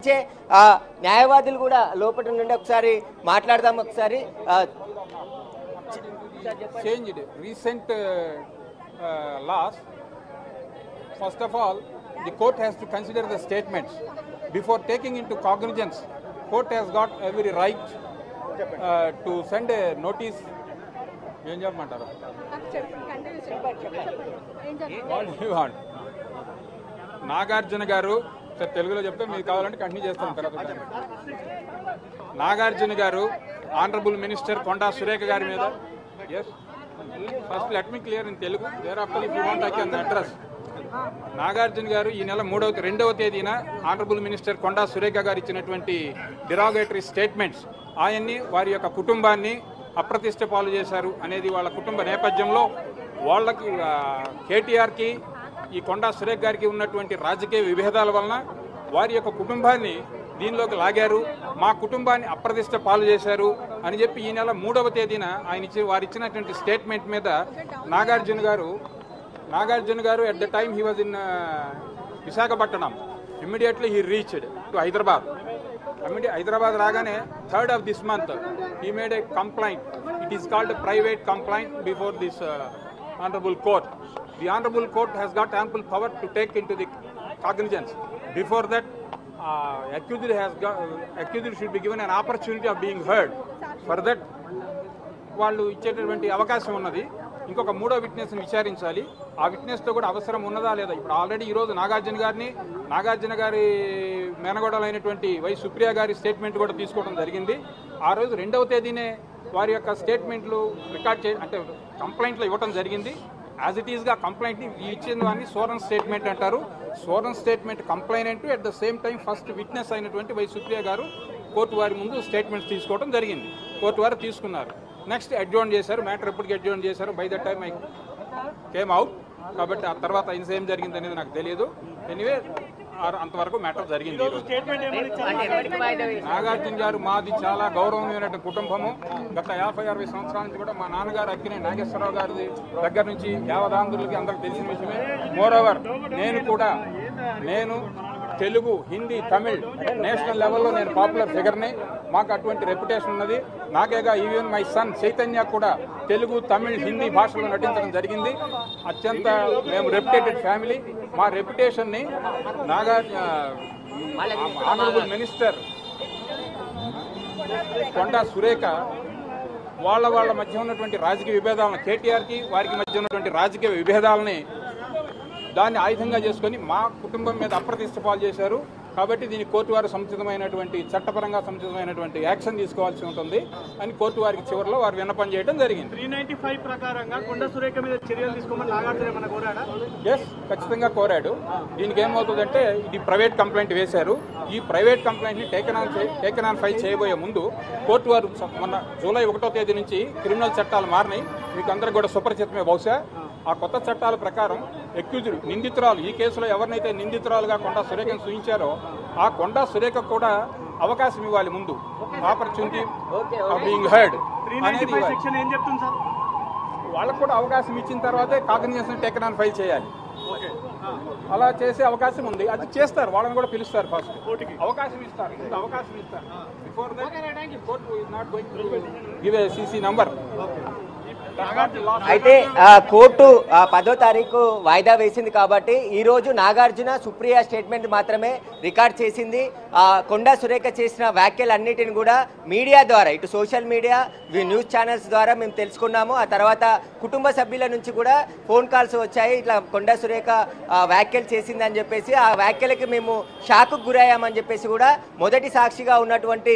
ప్రశ్నించే న్యాయవాదులు కూడా లోపల నుండి ఒకసారి మాట్లాడదాం. ఒకసారి changed recent laws. First of all, the court has to consider the statements before taking into cognizance. Court has got every right to send a notice. ఏం చెప్పమంటారు? నాగార్జున గారు తెలుగులో చెప్తే మీకు కావాలంటే కంటిన్యూ చేస్తాను తర్వాత. నాగార్జున గారు ఆనరబుల్ మినిస్టర్ కొండా సురేఖ గారి మీద, yes first let me clear in Telugu, thereafter if you want I can address. Nagarjuna గారు ఈ నెల 2వ తేదీన ఆనరబుల్ మినిస్టర్ కొండా సురేఖ గారు ఇచ్చినటువంటి డిరాగేటరీ స్టేట్మెంట్స్ ఆయన్ని వారి యొక్క కుటుంబాన్ని అప్రతిష్ట పాలు చేశారు అనేది వాళ్ళ కుటుంబ నేపథ్యంలో వాళ్ళకి కేటీఆర్కి ఈ కొండా సురేఖ గారికి ఉన్నటువంటి రాజకీయ విభేదాల వలన వారి యొక్క కుటుంబాన్ని దీనిలోకి లాగారు, మా కుటుంబాన్ని అప్రతిష్ట పాలు చేశారు అని చెప్పి ఈ నెల 3వ తేదీన వారు ఇచ్చినటువంటి స్టేట్మెంట్ మీద నాగార్జున గారు at the time he was in Visakhapatnam, immediately he reached to Hyderabad. Hyderabad రాగానే 3rd of this month he made a complaint. It is called a private complaint before this honorable court. The honorable court has got ample power to take into the cognizance. Before that, accused should be given an opportunity of being heard. For that, వాళ్ళు ఇచ్చేటటువంటి అవకాశం ఉన్నది. ఇంకొక 3వ విట్నెస్ని విచారించాలి. ఆ విట్నెస్తో కూడా అవసరం ఉన్నదా లేదా. ఇప్పుడు ఆల్రెడీ ఈరోజు నాగార్జున గారి మేనగోడలైనటువంటి వై సుప్రియ గారి స్టేట్మెంట్ కూడా తీసుకోవడం జరిగింది. ఆ రోజు 2వ తేదీనే వారి యొక్క స్టేట్మెంట్లు రికార్డ్ అంటే కంప్లైంట్లో ఇవ్వడం జరిగింది. యాజ్ ఇట్ ఈస్గా కంప్లైంట్ని ఇచ్చిన దాన్ని స్వోరన్ స్టేట్మెంట్ అంటారు. Sworn statement complainant at the same time first witness అయినటువంటి వై సుప్రియ గారు కోర్టు వారి ముందు స్టేట్మెంట్స్ తీసుకోవడం జరిగింది. కోర్టు వారు తీసుకున్నారు. నెక్స్ట్ అడ్జోర్న్ చేశారు. మ్యాటర్ ఎప్పటికి అడ్జోర్న్ చేశారు. By the time I came out. కాబట్టి ఆ తర్వాత ఏం జరిగింది అనేది నాకు తెలియదు. ఎనీవే అంతవరకు మ్యాటర్ జరిగింది. నాగార్జున గారు మాది చాలా గౌరవమైనటువంటి కుటుంబము. గత 50-60 సంవత్సరాల నుంచి కూడా మా నాన్నగారు అక్కినే నాగేశ్వరరావు గారి దగ్గర నుంచి యావదాంధ్రులకి అందరికి తెలిసిన విషయమే. మోరోవర్ నేను తెలుగు, హిందీ, తమిళ్ నేషనల్ లెవెల్లో నేను పాపులర్ ఫిగర్ని. మాకు అటువంటి రెప్యుటేషన్ ఉన్నది. నాకేగా ఈవెన్ మై సన్ చైతన్య కూడా తెలుగు, తమిళ్, హిందీ భాషలో నటించడం జరిగింది. అత్యంత మేము రెప్యుటేటెడ్ ఫ్యామిలీ. మా రెప్యుటేషన్ని ఆనరబుల్ మినిస్టర్ కొండా సురేఖ వాళ్ళ మధ్య ఉన్నటువంటి రాజకీయ విభేదాలను, కేటీఆర్కి వారికి మధ్య ఉన్నటువంటి రాజకీయ విభేదాలని దాన్ని ఆయుధంగా చేసుకొని మా కుటుంబం మీద అప్రతిష్ట పాలు చేశారు. కాబట్టి దీన్ని కోర్టు వారు చట్టపరంగా సముచితమైనటువంటి యాక్షన్ తీసుకోవాల్సి ఉంటుంది అని కోర్టు వారికి చివరిలో వారు విన్నపం చేయడం జరిగింది. 395 ప్రకారంగా కొండా సురేఖ మీద చర్యలు తీసుకోమని నాగార్జున ఏమన్నా కోరాడా? ఎస్, ఖచ్చితంగా కోరాడు. దీనికి ఏమవుతుందంటే ఇది ప్రైవేట్ కంప్లైంట్ వేశారు. ఈ ప్రైవేట్ కంప్లైంట్ని టేకెన్ ఆన్ ఫైల్ చేయబోయే ముందు కోర్టు వారు మొన్న జూలై 1వ తేదీ నుంచి క్రిమినల్ చట్టాలు మారినాయి. మీకు అందరికి కూడా సుపరిచితమే. బహుశా ఆ కొత్త చట్టాల ప్రకారం అక్యూజ్డ్ నిందితురాలు, ఈ కేసులో ఎవరినైతే నిందితురాలుగా కొండా సురేఖను సూచించారో ఆ కొండా సురేఖ కూడా అవకాశం ఇవ్వాలి. ముందు ఆపర్చునిటీ ఆఫ్ బీయింగ్ హర్డ్ అనేది వాళ్ళకు కూడా అవకాశం ఇచ్చిన తర్వాతే కాగ్నిజెన్స్ టేకెన్ ఆన్ ఫైల్ చేయాలి. అలా చేసే అవకాశం ఉంది. అది చేస్తారు. వాళ్ళని కూడా పిలుస్తారు. ఫస్ట్ అవకాశం ఇస్తారు. Before that court is not going to give a CC number. అయితే కోర్టు 10వ తారీఖు వాయిదా వేసింది కాబట్టి ఈ రోజు నాగార్జున సుప్రియ స్టేట్మెంట్ మాత్రమే రికార్డ్ చేసింది. కొండా సురేఖ చేసిన వ్యాఖ్యలన్నిటిని కూడా మీడియా ద్వారా, ఇటు సోషల్ మీడియా, న్యూస్ ఛానల్స్ ద్వారా మేము తెలుసుకున్నాము. ఆ తర్వాత కుటుంబ సభ్యుల నుంచి కూడా ఫోన్ కాల్స్ వచ్చాయి. ఇట్లా కొండా సురేఖ వ్యాఖ్యలు చేసిందని చెప్పేసి, ఆ వ్యాఖ్యలకి మేము షాక్కు గురయ్యామని చెప్పేసి కూడా మొదటి సాక్షిగా ఉన్నటువంటి